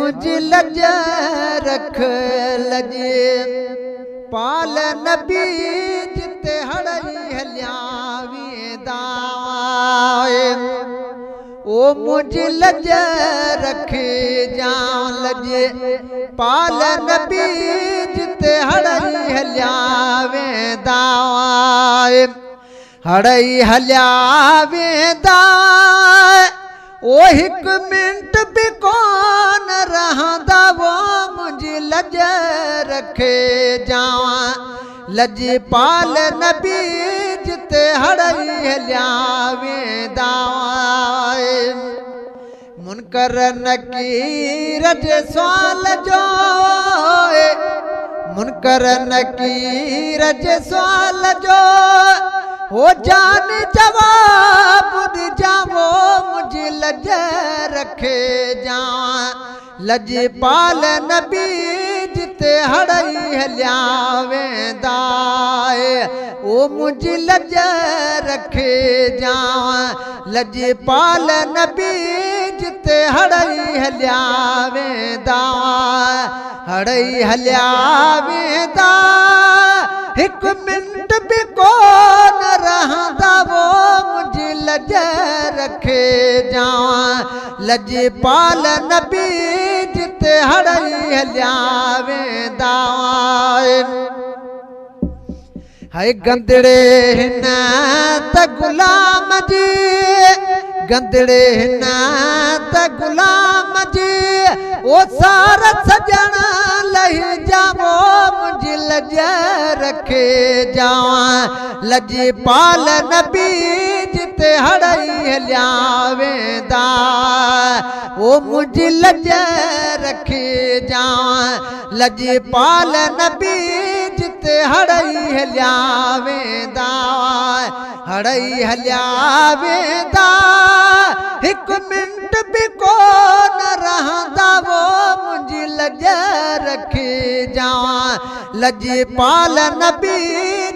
मुझी लज रख लजे पाल नबी जिते हड़ई हलिया वेंदा ओ मुझी लज रख जान लजे पाल नबी जिते हड़ई हलिया वेंदा हड़ई हलिया वेंदा ओ हिक मिनट भी कोन रहंदा वो मुझी लज रखे जावां लजी पाल नबी जिते हड़ई हलिया वेंदा मुनकर नकीर जे सवाल जो मुनकर नकीर जे सवाल जो हो जान जवाब दी जावो मुझी लज रखे जावां लजी पाल नबी जिते हड़ई हलिया वेंदा ओ मुझी लज रखे जावां लजी पाल नबी जिते हड़ई हलिया वेंदा हड़ई हलिया वेंदा हिक मिनट भी कोन रहंदा वो मुझी लज रखे जावां लजी पाल नबी जिते हड़ई हलिया वेंदा हाय गंदड़े हिन त गुलाम जी गंदड़े हिन त गुलाम जी ओ सारा सजण लही जावो मुझी लज रखे जावां लजी पाल नबी जिते हड़ई हलिया वेंदा ओ मुझी लज रखे जावां लजी पाल नबी जिते हड़ई हलिया वेंदा हड़ई हलिया वेंदा हिक मिनट भी कोन रहंदा वो मुझी लज रखे जावां लजी पाल नबी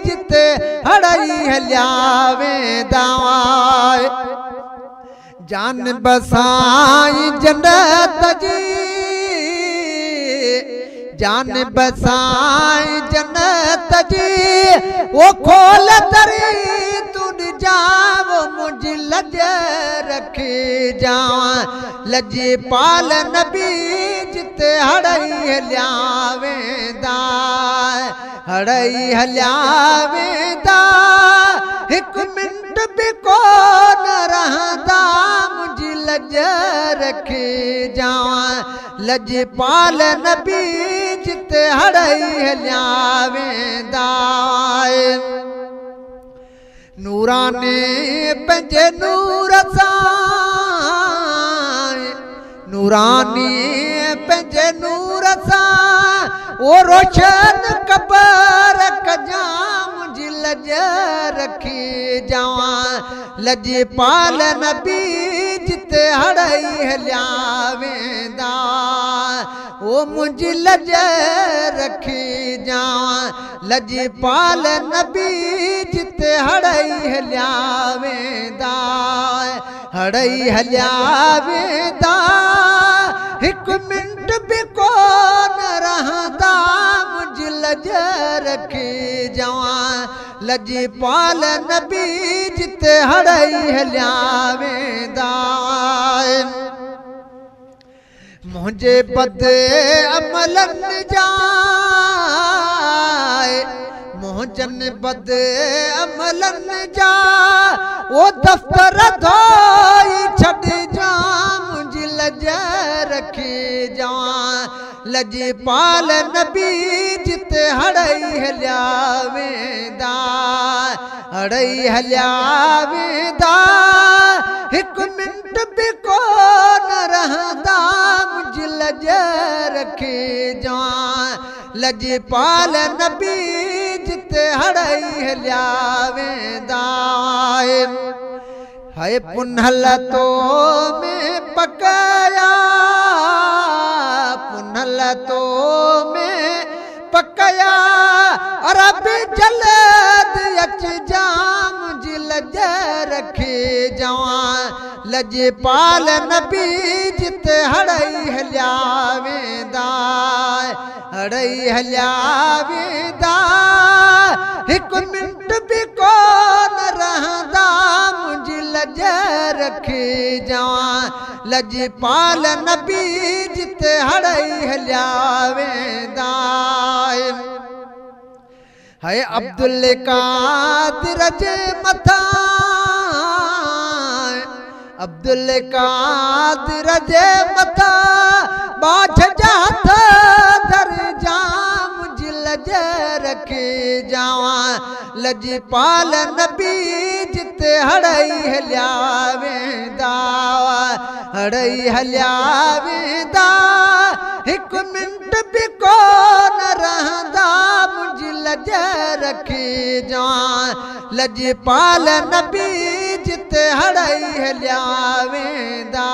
जिते हड़ई हलिया वेंदा जान बसाई जन्नत जी जान बसाई जन्नत जी वो खोल दरी तुड जावो मुझी लज रखे जावां लजी पाल नबी जिते हड़ई हलिया वेंदा हड़ई हलिया वेंदा हिक मिनट भी कोन रहंदा मुझी लज रखे जावां लजी पाल नबी जिते हड़ई हलिया वेंदा नूरानी पंहिंजे नूर सां नूरानी पंहिंजे नूर सां ओ रोशन कबर कजां मुझी लज रखी जावां लजी पाल नबी जिते हड़ई हलिया वेंदा ओ मुझी लज रखी जावां लजी पाल नबी जिते हड़ई हलिया वेंदा हड़ई हलिया वेंदा हिक मिनट भी कोन रहंदा मुझी लज रखी जावां लजी पाल नबी जिते हड़ई हलिया वेंदा मुझे बदे अमलन जाए मोहजन बदे अमलन जा ओ दफ्तर धोई छड़ जा मुझी लज रखी जावां लजी पाल नबी जिते हड़ई हलिया वेंदा हड़ई हलिया वेंदा हिक मिनट भी कोन रहंदा मुझी लज रखी जावां लजी पाल नबी जिते हड़ई हलिया वेंदा हाय पुनहल तो में पकया पुनहल तो में पकया अरबी जल्द अच जा मुझी लज रखी जावां लजपाल नबी जिते हड़ई हलिया वेंदा हड़ई हलिया वेंदा एक मिनट भी कोन रहंदा मुंहिंजी लज रखी जवां लजपाल नबी जिते हड़ई हलिया वेंदा है अब्दुल कादिर जे मथा अब्दुल कादिर जे मथा बाछ जा दर जाम लज रखी जावां लजपाल नबी जिते हड़ई हलिया वेंदा हड़ई हलिया वेंदा एक मिनट भी कोन रहंदा मुंहिंजी लज रखी जावां लजपाल नबी जिते हड़ई हलिया वेंदा